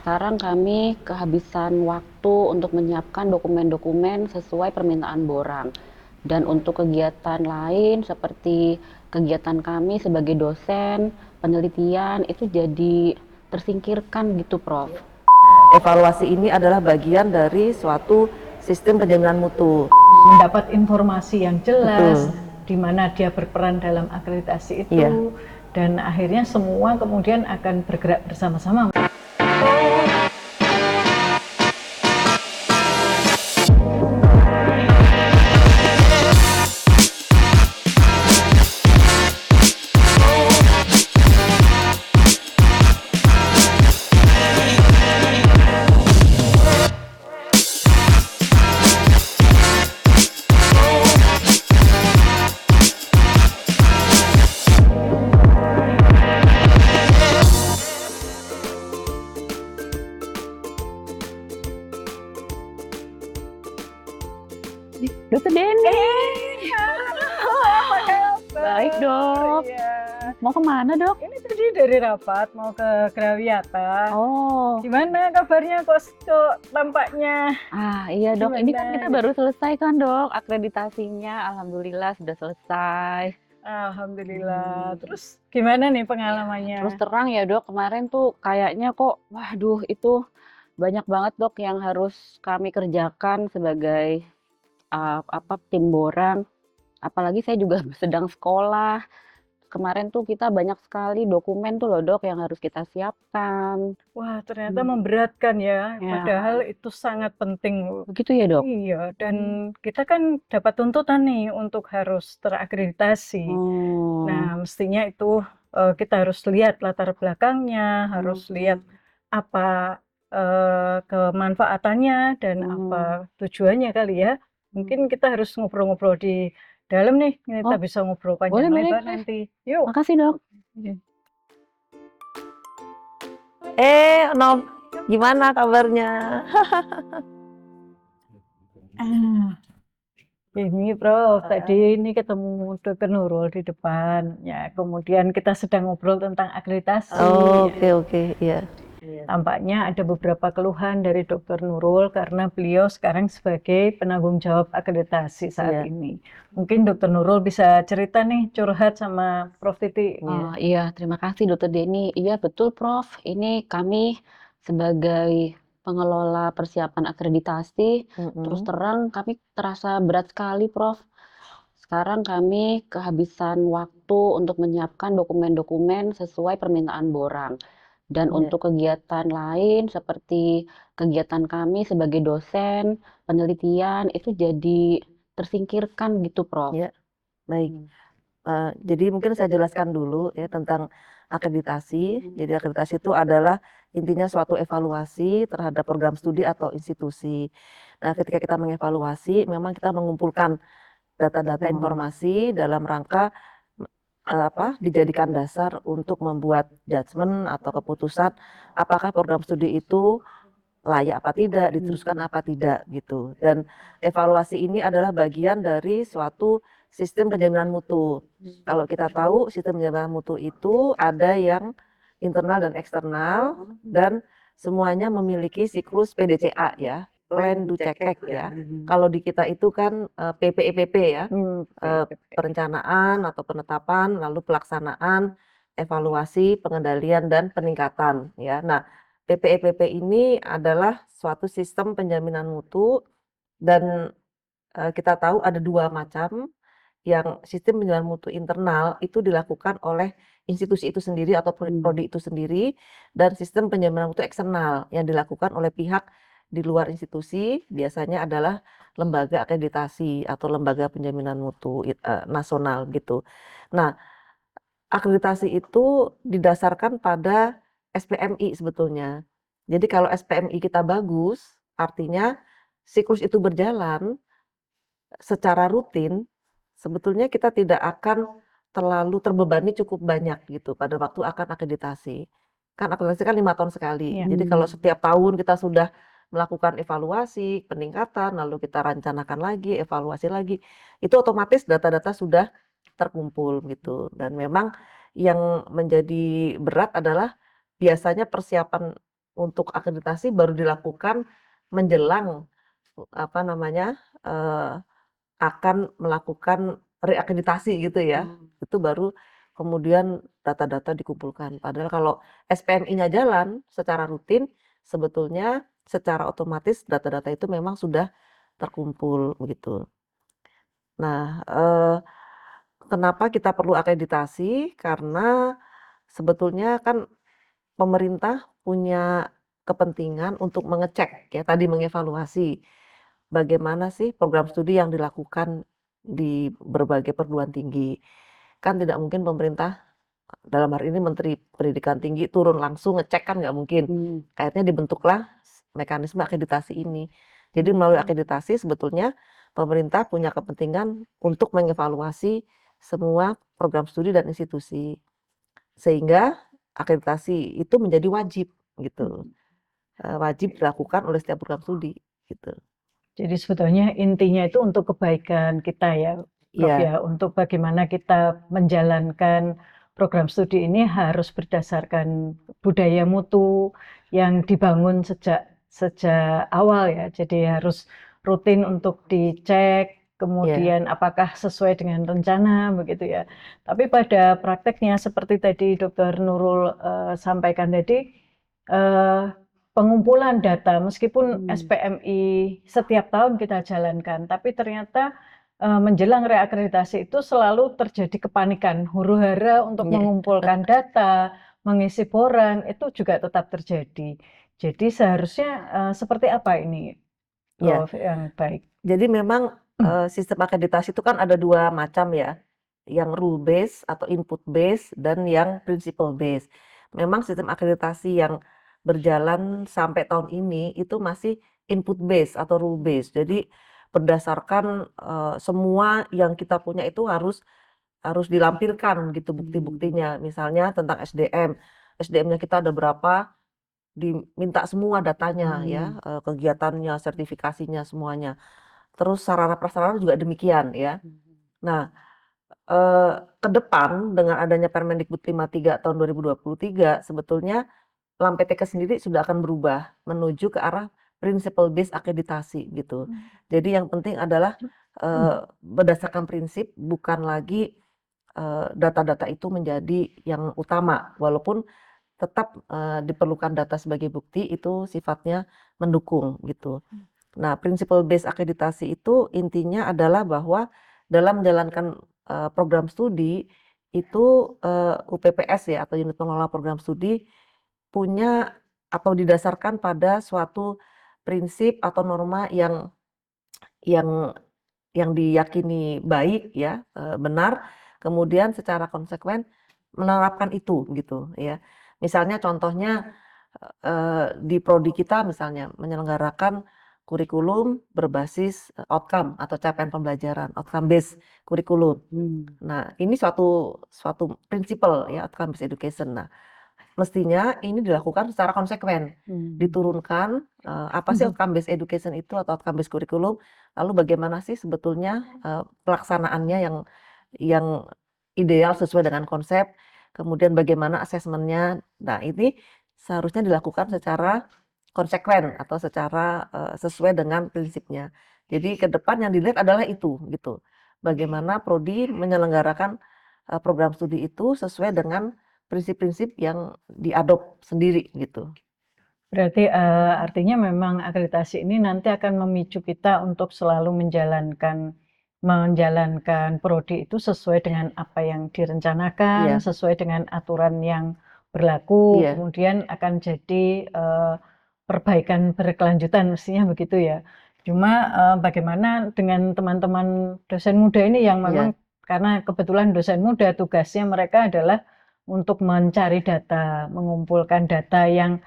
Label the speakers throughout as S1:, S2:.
S1: Sekarang kami kehabisan waktu untuk menyiapkan dokumen-dokumen sesuai permintaan borang. Dan untuk kegiatan lain seperti kegiatan kami sebagai dosen, penelitian itu jadi tersingkirkan gitu, Prof.
S2: Evaluasi ini adalah bagian dari suatu sistem penjaminan mutu.
S3: Mendapat informasi yang jelas,
S2: Betul.
S3: di mana dia berperan dalam akreditasi itu,
S2: Iya.
S3: dan akhirnya semua kemudian akan bergerak bersama-sama.
S1: Dokter Denny. Baik, Dok.
S3: Iya.
S1: Mau kemana, Dok?
S3: Ini tadi dari rapat mau ke Grawiyata.
S1: Oh,
S3: Gimana kabarnya kok tampaknya?
S1: iya Dok. Ini kan
S3: Gimana?
S1: kita baru selesai kan, Dok, akreditasinya. Alhamdulillah sudah selesai.
S3: Alhamdulillah. Terus gimana nih pengalamannya?
S1: Terus terang ya Dok, kemarin tuh kayaknya kok, waduh itu banyak banget Dok yang harus kami kerjakan sebagai tim borang. Apalagi saya juga sedang sekolah. Kemarin tuh kita banyak sekali dokumen tuh loh Dok yang harus kita siapkan.
S3: Wah, ternyata memberatkan ya.
S1: Ya.
S3: Padahal itu sangat penting loh.
S1: Begitu ya Dok?
S3: Iya, dan kita kan dapat tuntutan nih untuk harus terakreditasi.
S1: Oh.
S3: Nah, mestinya itu kita harus lihat latar belakangnya, harus lihat apa kemanfaatannya dan apa tujuannya kali ya. Mungkin kita harus ngobrol-ngobrol di dalam nih, kita
S1: Oh,
S3: bisa ngobrol
S1: boleh,
S3: panjang lebar
S1: boleh.
S3: nanti. Yuk.
S1: Makasih Dok.
S2: Nom, gimana kabarnya?
S3: Ini Prof, tadi ini ketemu Dokter Nurul di depan. Ya, kemudian kita sedang ngobrol tentang akreditasi.
S2: Oke, iya.
S3: Tampaknya ada beberapa keluhan dari Dokter Nurul karena beliau sekarang sebagai penanggung jawab akreditasi saat
S2: Iya.
S3: ini. Mungkin Dokter Nurul bisa cerita nih, curhat sama Prof Titi.
S1: Oh, iya, terima kasih Dokter Denny. Iya betul Prof, ini kami sebagai pengelola persiapan akreditasi, terus terang kami terasa berat sekali Prof. Sekarang kami kehabisan waktu untuk menyiapkan dokumen-dokumen sesuai permintaan borang. Dan untuk kegiatan lain seperti kegiatan kami sebagai dosen, penelitian itu jadi tersingkirkan gitu Prof.
S2: Iya, baik. Jadi mungkin saya jelaskan dulu ya tentang akreditasi. Jadi akreditasi itu adalah intinya suatu evaluasi terhadap program studi atau institusi. Nah, ketika kita mengevaluasi, memang kita mengumpulkan data-data informasi dalam rangka dijadikan dasar untuk membuat judgement atau keputusan apakah program studi itu layak apa tidak, diteruskan apa tidak gitu. Dan evaluasi ini adalah bagian dari suatu sistem penjaminan mutu. Kalau kita tahu sistem penjaminan mutu itu ada yang internal dan eksternal dan semuanya memiliki siklus PDCA ya, plan do check act ya. Kalau di kita itu kan PPEPP ya, perencanaan atau penetapan, lalu pelaksanaan, evaluasi, pengendalian dan peningkatan ya. Nah, PPEPP ini adalah suatu sistem penjaminan mutu dan kita tahu ada dua macam, yang sistem penjaminan mutu internal itu dilakukan oleh institusi itu sendiri atau prodi itu sendiri, dan sistem penjaminan mutu eksternal yang dilakukan oleh pihak di luar institusi, biasanya adalah lembaga akreditasi atau lembaga penjaminan mutu nasional gitu. Nah, akreditasi itu didasarkan pada SPMI sebetulnya. Jadi kalau SPMI kita bagus, artinya siklus itu berjalan secara rutin, sebetulnya kita tidak akan terlalu terbebani cukup banyak gitu pada waktu akan akreditasi. Kan akreditasi kan 5 tahun sekali.
S3: Iya.
S2: Jadi kalau setiap tahun kita sudah melakukan evaluasi, peningkatan, lalu kita rencanakan lagi, evaluasi lagi, itu otomatis data-data sudah terkumpul gitu. Dan memang yang menjadi berat adalah biasanya persiapan untuk akreditasi baru dilakukan menjelang apa namanya akan melakukan reakreditasi gitu ya. Itu baru kemudian data-data dikumpulkan. Padahal kalau SPMI-nya jalan secara rutin, sebetulnya secara otomatis data-data itu memang sudah terkumpul begitu. Nah, kenapa kita perlu akreditasi? Karena sebetulnya kan pemerintah punya kepentingan untuk mengecek ya, tadi mengevaluasi bagaimana sih program studi yang dilakukan di berbagai perguruan tinggi. Kan tidak mungkin pemerintah, dalam hari ini Menteri Pendidikan Tinggi turun langsung ngecek kan nggak mungkin. Akhirnya dibentuklah mekanisme akreditasi ini. Jadi melalui akreditasi sebetulnya pemerintah punya kepentingan untuk mengevaluasi semua program studi dan institusi. Sehingga akreditasi itu menjadi wajib gitu. Wajib dilakukan oleh setiap program studi gitu.
S3: Jadi sebetulnya intinya itu untuk kebaikan kita ya, Prof
S2: Iya,
S3: ya, untuk bagaimana kita menjalankan program studi ini harus berdasarkan budaya mutu yang dibangun sejak awal ya. Jadi harus rutin untuk dicek,
S2: iya,
S3: kemudian apakah sesuai dengan rencana begitu ya. Tapi pada prakteknya seperti tadi Dr. Nurul sampaikan tadi, eh, pengumpulan data meskipun SPMI setiap tahun kita jalankan, tapi ternyata menjelang reakreditasi itu selalu terjadi kepanikan, huru-hara untuk
S2: iya,
S3: mengumpulkan data, mengisi borang, itu juga tetap terjadi. Jadi seharusnya seperti apa ini,
S2: iya.
S3: Prof, yang baik?
S2: Jadi memang sistem akreditasi itu kan ada dua macam ya, yang rule based atau input based dan yang principle based. Memang sistem akreditasi yang berjalan sampai tahun ini itu masih input based atau rule based. Jadi berdasarkan semua yang kita punya itu harus dilampirkan gitu bukti-buktinya. Misalnya tentang SDM, SDM-nya kita ada berapa, diminta semua datanya ya, kegiatannya, sertifikasinya semuanya. Terus sarana prasarana juga demikian ya. Nah, ke depan dengan adanya Permendikbud 53 tahun 2023 sebetulnya LAMPTK sendiri sudah akan berubah menuju ke arah principle based akreditasi gitu. Jadi yang penting adalah berdasarkan prinsip, bukan lagi data-data itu menjadi yang utama, walaupun tetap diperlukan data sebagai bukti itu sifatnya mendukung gitu. Nah, principle based akreditasi itu intinya adalah bahwa dalam menjalankan program studi itu UPPS ya atau unit pengelola program studi punya atau didasarkan pada suatu prinsip atau norma yang yang diyakini baik ya, benar, kemudian secara konsekuen menerapkan itu gitu ya. Misalnya contohnya di prodi kita misalnya menyelenggarakan kurikulum berbasis outcome atau capaian pembelajaran, outcome based kurikulum. Nah, ini suatu suatu prinsipal ya, outcome based education. Nah, mestinya ini dilakukan secara konsekuen, diturunkan apa sih outcome based education itu atau outcome based kurikulum, lalu bagaimana sih sebetulnya pelaksanaannya yang ideal sesuai dengan konsep, kemudian bagaimana asesmennya. Nah, ini seharusnya dilakukan secara konsekuen atau secara sesuai dengan prinsipnya. Jadi ke depan yang dilihat adalah itu gitu. Bagaimana prodi menyelenggarakan program studi itu sesuai dengan prinsip-prinsip yang diadop sendiri gitu.
S3: Berarti artinya memang akreditasi ini nanti akan memicu kita untuk selalu menjalankan prodi itu sesuai dengan apa yang direncanakan,
S2: Iya,
S3: sesuai dengan aturan yang berlaku,
S2: iya,
S3: kemudian akan jadi perbaikan berkelanjutan mestinya begitu ya. Cuma bagaimana dengan teman-teman dosen muda ini yang memang
S2: iya,
S3: karena kebetulan dosen muda tugasnya mereka adalah untuk mencari data, mengumpulkan data yang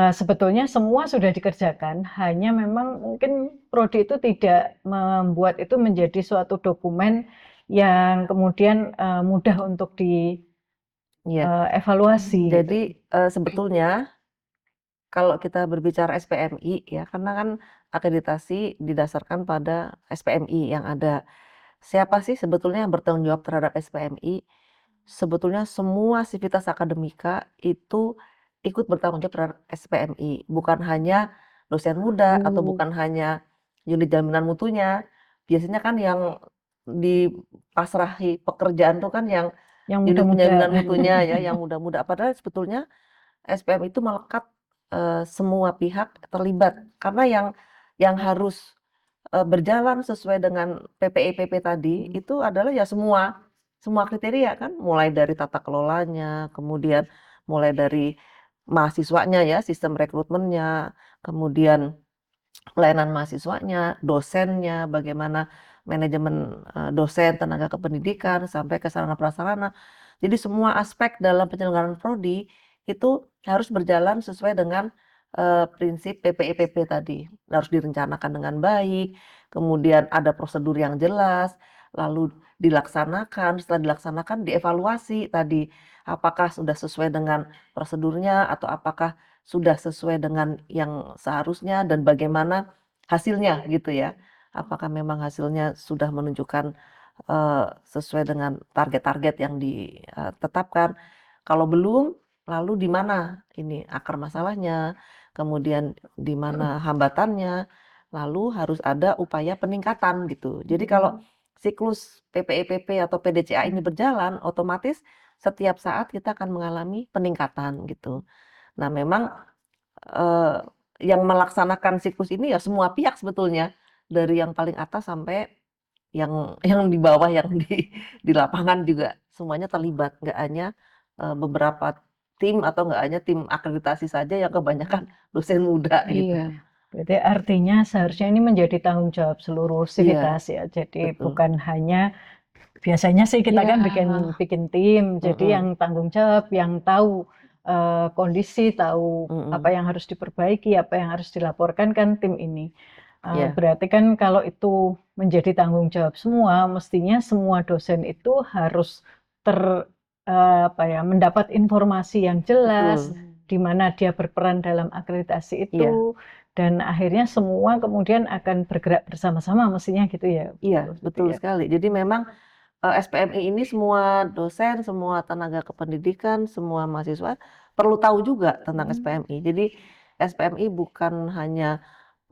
S3: sebetulnya semua sudah dikerjakan, hanya memang mungkin prodi itu tidak membuat itu menjadi suatu dokumen yang kemudian mudah untuk
S2: iya.
S3: dievaluasi gitu.
S2: Jadi sebetulnya kalau kita berbicara SPMI ya, karena kan akreditasi didasarkan pada SPMI yang ada. Siapa sih sebetulnya yang bertanggung jawab terhadap SPMI? Sebetulnya semua sivitas akademika itu ikut bertanggung jawab terhadap SPMI, bukan hanya dosen muda atau bukan hanya unit jaminan mutunya. Biasanya kan yang dipasrahi pekerjaan tuh kan yang
S3: Yang
S2: unit
S3: muda-muda.
S2: penjaminan mutunya ya, yang muda-muda. Padahal sebetulnya SPMI itu melekat semua pihak terlibat karena yang harus berjalan sesuai dengan PPI-PP tadi itu adalah ya semua kriteria kan, mulai dari tata kelolanya, kemudian mulai dari mahasiswanya ya, sistem rekrutmennya, kemudian pelayanan mahasiswanya, dosennya, bagaimana manajemen dosen, tenaga kependidikan, sampai ke sarana prasarana. Jadi semua aspek dalam penyelenggaraan prodi itu harus berjalan sesuai dengan prinsip PPI-PP tadi. Harus direncanakan dengan baik, kemudian ada prosedur yang jelas, lalu dilaksanakan, setelah dilaksanakan dievaluasi tadi, apakah sudah sesuai dengan prosedurnya atau apakah sudah sesuai dengan yang seharusnya dan bagaimana hasilnya gitu ya. Apakah memang hasilnya sudah menunjukkan sesuai dengan target-target yang ditetapkan. Kalau belum, lalu di mana ini akar masalahnya, kemudian di mana hambatannya, lalu harus ada upaya peningkatan gitu. Jadi kalau siklus PPEPP atau PDCA ini berjalan, otomatis setiap saat kita akan mengalami peningkatan gitu. Nah memang yang melaksanakan siklus ini ya semua pihak sebetulnya, dari yang paling atas sampai yang di bawah, yang di lapangan juga semuanya terlibat, nggak hanya beberapa tim atau nggak hanya tim akreditasi saja yang kebanyakan dosen muda gitu.
S1: Iya.
S3: Berarti artinya seharusnya ini menjadi tanggung jawab seluruh
S2: Iya,
S3: sivitas ya. Jadi
S2: betul.
S3: bukan hanya biasanya sih kita kan
S1: Iya.
S3: bikin tim. Jadi
S2: Mm-mm.
S3: yang tanggung jawab, yang tahu kondisi, tahu apa
S2: Mm-mm.
S3: yang harus diperbaiki, apa yang harus dilaporkan kan tim ini.
S2: Iya,
S3: Berarti kan kalau itu menjadi tanggung jawab semua, mestinya semua dosen itu harus mendapat informasi yang jelas,
S2: betul.
S3: di mana dia berperan dalam akreditasi
S2: Iya,
S3: itu, dan akhirnya semua kemudian akan bergerak bersama-sama mestinya gitu ya,
S2: iya,
S3: Bu Tuti
S2: betul
S3: ya.
S2: sekali. Jadi memang SPMI ini semua dosen, semua tenaga kependidikan, semua mahasiswa perlu tahu juga tentang SPMI. Jadi SPMI bukan hanya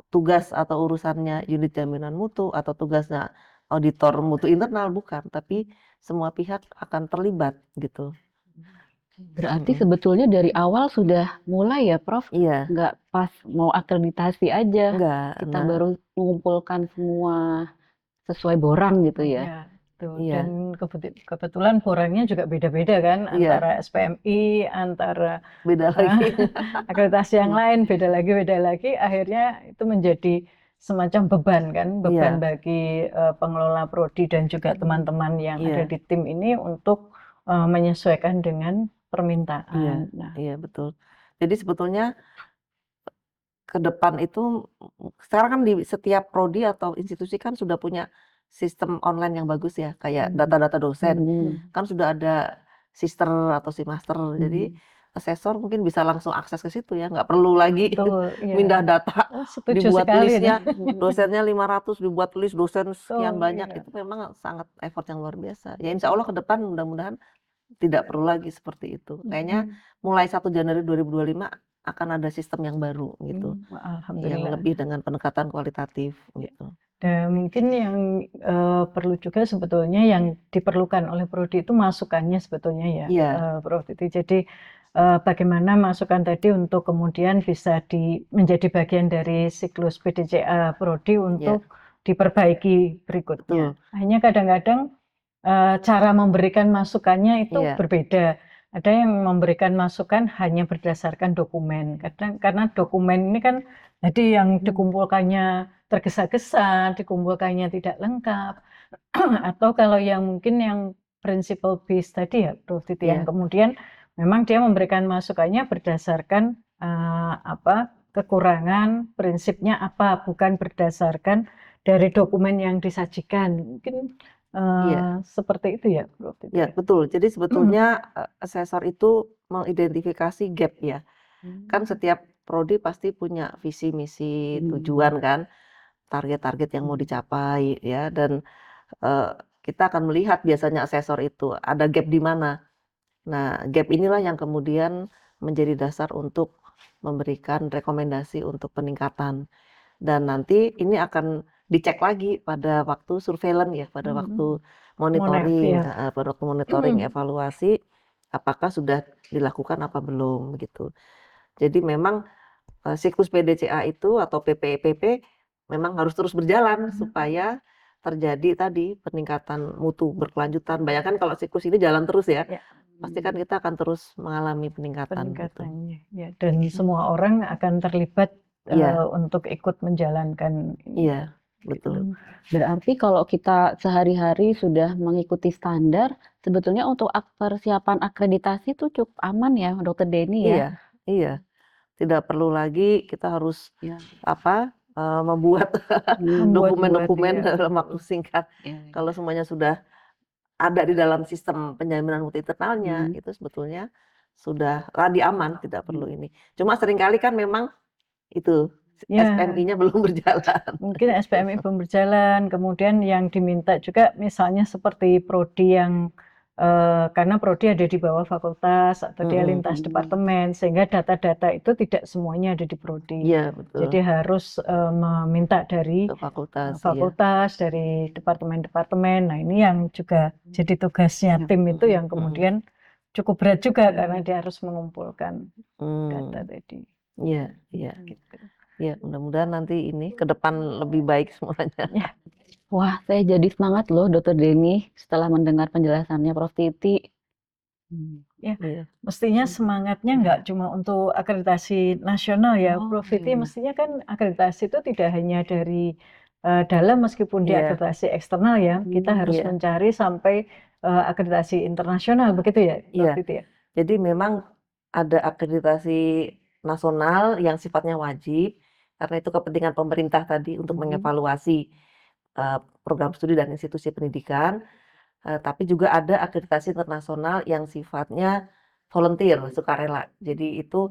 S2: tugas atau urusannya unit jaminan mutu atau tugasnya auditor mutu internal, bukan, tapi semua pihak akan terlibat gitu.
S1: Berarti
S2: Mm-mm.
S1: sebetulnya dari awal sudah mulai ya, Prof?
S2: Iya,
S1: Nggak pas mau akreditasi aja,
S2: enggak,
S1: kita
S2: nah,
S1: baru mengumpulkan semua sesuai borang gitu ya.
S3: Ya, tuh.
S2: iya,
S3: Dan kebetulan borangnya juga beda-beda kan,
S2: iya,
S3: antara SPMI, antara
S2: beda lagi.
S3: akreditasi yang lain, beda lagi. Akhirnya itu menjadi semacam beban kan, beban
S2: Iya,
S3: bagi pengelola prodi dan juga teman-teman yang ada
S2: iya,
S3: di tim ini untuk menyesuaikan dengan
S2: iya,
S3: permintaan. Nah,
S2: iya, betul. Jadi sebetulnya ke depan itu sekarang kan di setiap prodi atau institusi kan sudah punya sistem online yang bagus ya, kayak data-data dosen. Kan sudah ada sister atau simaster. Jadi asesor mungkin bisa langsung akses ke situ ya, nggak perlu lagi
S3: betul,
S2: mindah
S3: ya.
S2: data,
S3: Setuju
S2: dibuat
S3: sekali.
S2: listnya, dosennya 500, dibuat list dosen sekian
S3: Betul,
S2: banyak.
S3: iya.
S2: Itu memang sangat effort yang luar biasa. Ya insya Allah ke depan mudah-mudahan tidak perlu lagi seperti itu. Kayaknya mulai 1 Januari 2025 akan ada sistem yang baru gitu, yang
S3: Alhamdulillah.
S2: lebih dengan pendekatan kualitatif
S3: Ya.
S2: gitu.
S3: Dan mungkin yang perlu juga sebetulnya yang diperlukan oleh prodi itu masukannya sebetulnya ya,
S2: Iya,
S3: Prof Titi. Jadi bagaimana masukan tadi untuk kemudian bisa menjadi bagian dari siklus PDCA prodi
S2: iya,
S3: untuk diperbaiki berikutnya.
S2: betul.
S3: Hanya kadang-kadang cara memberikan masukannya itu
S2: Iya,
S3: berbeda. Ada yang memberikan masukan hanya berdasarkan dokumen. Karena dokumen ini kan jadi yang dikumpulkannya tergesa-gesa, dikumpulkannya tidak lengkap. Atau kalau yang mungkin yang principle based tadi ya, Prof Titi, yang
S2: iya,
S3: kemudian memang dia memberikan masukannya berdasarkan kekurangan, prinsipnya apa, bukan berdasarkan dari dokumen yang disajikan. Mungkin
S2: iya,
S3: seperti itu ya, Prof Titi
S2: iya,
S3: ya.
S2: betul. Jadi sebetulnya asesor itu mengidentifikasi gap ya. Kan setiap prodi pasti punya visi, misi, tujuan kan, target-target yang mau dicapai ya, dan kita akan melihat biasanya asesor itu ada gap di mana. Nah, gap inilah yang kemudian menjadi dasar untuk memberikan rekomendasi untuk peningkatan. Dan nanti ini akan dicek lagi pada waktu surveillance ya, pada waktu
S3: Monef
S2: monitoring,
S3: ya.
S2: pada waktu monitoring evaluasi apakah sudah dilakukan apa belum gitu. Jadi memang siklus PDCA itu atau PPEPP memang harus terus berjalan supaya terjadi tadi peningkatan mutu berkelanjutan. Bayangkan kalau siklus ini jalan terus ya,
S3: Ya.
S2: pasti kan kita akan terus mengalami peningkatan gitu.
S3: Peningkatannya ya, dan semua orang akan terlibat
S2: Iya,
S3: untuk ikut menjalankan ini.
S2: iya, betul.
S1: Berarti kalau kita sehari-hari sudah mengikuti standar, sebetulnya untuk persiapan akreditasi itu cukup aman ya, Dokter Denny ya?
S2: Iya, iya. Tidak perlu lagi kita harus
S1: Ya.
S2: membuat
S3: Membuat-buat
S2: dokumen-dokumen
S3: ya.
S2: dalam waktu singkat.
S1: Ya.
S2: Kalau semuanya sudah ada di dalam sistem penjaminan mutu internalnya, itu sebetulnya sudah lebih aman, tidak perlu ini. Cuma seringkali kan memang itu
S3: Ya.
S2: SPMI-nya belum berjalan.
S3: Mungkin SPMI belum berjalan, kemudian yang diminta juga misalnya seperti prodi yang karena prodi ada di bawah fakultas atau dia lintas departemen, sehingga data-data itu tidak semuanya ada di prodi.
S2: Iya, betul.
S3: Jadi harus meminta dari
S2: Ke fakultas, iya.
S3: fakultas, dari departemen-departemen. Nah, ini yang juga jadi tugasnya tim itu yang kemudian cukup berat juga karena dia harus mengumpulkan data tadi.
S2: Iya, iya.
S3: Gitu.
S2: Ya, mudah-mudahan nanti ini ke depan lebih baik semuanya.
S3: Ya.
S1: Wah, saya jadi semangat loh, Dokter Denny, setelah mendengar penjelasannya Prof. Titi.
S3: Ya,
S2: Iya.
S3: mestinya semangatnya nggak cuma untuk akreditasi nasional ya, Prof. Titi. Mestinya kan akreditasi itu tidak hanya dari dalam, meskipun dia
S2: Iya.
S3: akreditasi eksternal ya, kita harus
S2: Iya.
S3: mencari sampai akreditasi internasional, begitu ya, Prof.
S2: Iya.
S3: Titi ya?
S2: Jadi memang ada akreditasi nasional yang sifatnya wajib, karena itu kepentingan pemerintah tadi untuk mengevaluasi program studi dan institusi pendidikan. Tapi juga ada akreditasi internasional yang sifatnya volunteer, sukarela. Jadi itu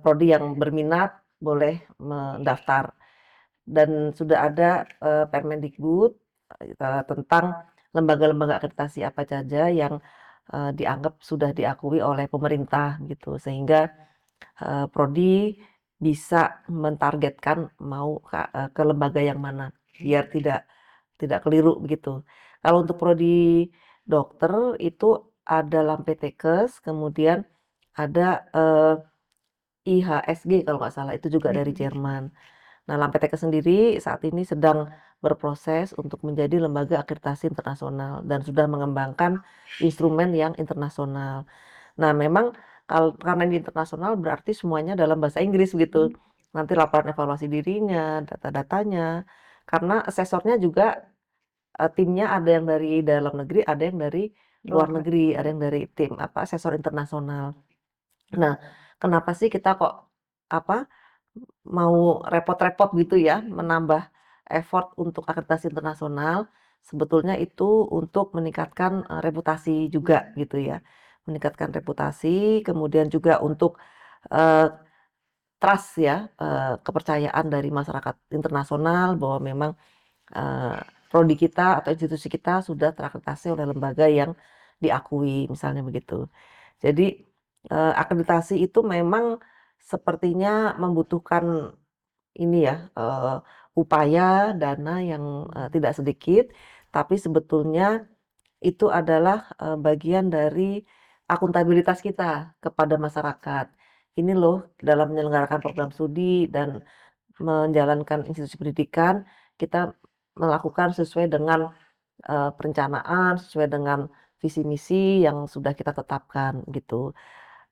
S2: prodi yang berminat boleh mendaftar. Dan sudah ada Permendikbud tentang lembaga-lembaga akreditasi apa saja yang dianggap sudah diakui oleh pemerintah gitu, sehingga prodi bisa mentargetkan mau ke lembaga yang mana biar tidak keliru begitu. Kalau untuk prodi dokter itu ada Lampetekes, kemudian ada IHSG kalau nggak salah, itu juga dari Jerman. Nah, Lampetekes sendiri saat ini sedang berproses untuk menjadi lembaga akreditasi internasional dan sudah mengembangkan instrumen yang internasional. Nah, memang karena ini internasional berarti semuanya dalam bahasa Inggris gitu. Nanti laporan evaluasi dirinya, data-datanya, karena asesornya juga timnya ada yang dari dalam negeri, ada yang dari luar negeri, ada yang dari tim asesor internasional. Nah, kenapa sih kita kok mau repot-repot gitu ya menambah effort untuk akreditasi internasional? Sebetulnya itu untuk meningkatkan reputasi juga gitu ya, meningkatkan reputasi, kemudian juga untuk trust ya, kepercayaan dari masyarakat internasional bahwa memang prodi kita atau institusi kita sudah terakreditasi oleh lembaga yang diakui, misalnya begitu. Jadi akreditasi itu memang sepertinya membutuhkan ini ya, upaya, dana yang tidak sedikit, tapi sebetulnya itu adalah bagian dari akuntabilitas kita kepada masyarakat. Ini loh, dalam menyelenggarakan program studi dan menjalankan institusi pendidikan, kita melakukan sesuai dengan perencanaan, sesuai dengan visi misi yang sudah kita tetapkan gitu.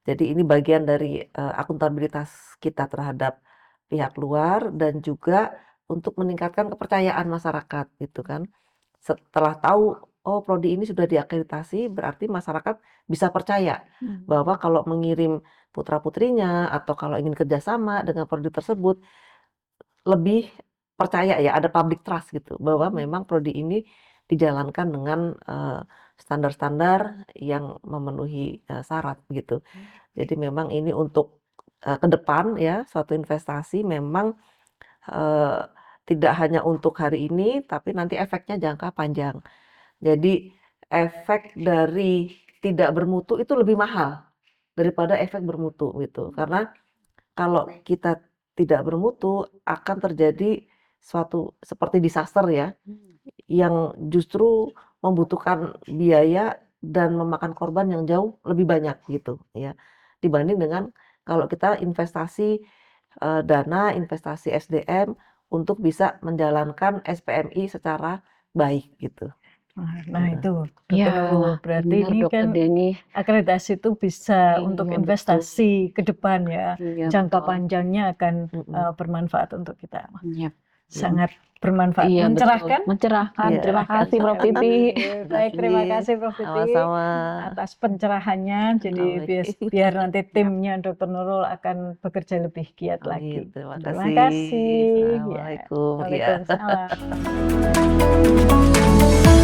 S2: Jadi ini bagian dari akuntabilitas kita terhadap pihak luar dan juga untuk meningkatkan kepercayaan masyarakat gitu kan. Setelah tahu, oh prodi ini sudah diakreditasi, berarti masyarakat bisa percaya bahwa kalau mengirim putra-putrinya atau kalau ingin kerjasama dengan prodi tersebut, lebih percaya ya, ada public trust gitu, bahwa memang prodi ini dijalankan dengan standar-standar yang memenuhi syarat gitu. Jadi memang ini untuk ke depan ya, suatu investasi memang tidak hanya untuk hari ini, tapi nanti efeknya jangka panjang. Jadi efek dari tidak bermutu itu lebih mahal daripada efek bermutu gitu. Karena kalau kita tidak bermutu akan terjadi suatu seperti disaster ya, yang justru membutuhkan biaya dan memakan korban yang jauh lebih banyak gitu ya, dibanding dengan kalau kita investasi dana, investasi SDM untuk bisa menjalankan SPMI secara baik gitu.
S3: Nah itu
S1: Iya,
S3: betul, berarti
S1: benar
S3: ini
S1: Dokter
S3: kan
S1: Deni.
S3: akreditasi itu bisa untuk
S1: Iya, betul.
S3: investasi ke depan ya,
S1: Iya,
S3: jangka
S1: betul.
S3: panjangnya akan
S2: Mm-mm.
S3: bermanfaat untuk kita.
S1: Iya.
S3: Sangat bermanfaat,
S1: Iya, betul.
S3: mencerahkan.
S1: Mencerahkan.
S2: Iya.
S1: Terima kasih Prof.
S3: sekali.
S1: Titi.
S3: Baik, terima
S2: Makasih.
S3: kasih Prof. Titi
S2: Sama-sama.
S3: atas pencerahannya. Jadi
S2: Baik.
S3: biar nanti timnya Dr. Nurul akan bekerja lebih giat lagi.
S2: Amin. Terima
S3: Terima
S2: kasih.
S3: kasih. Ya.
S2: Assalamualaikum. Ya.
S3: Waalaikumsalam.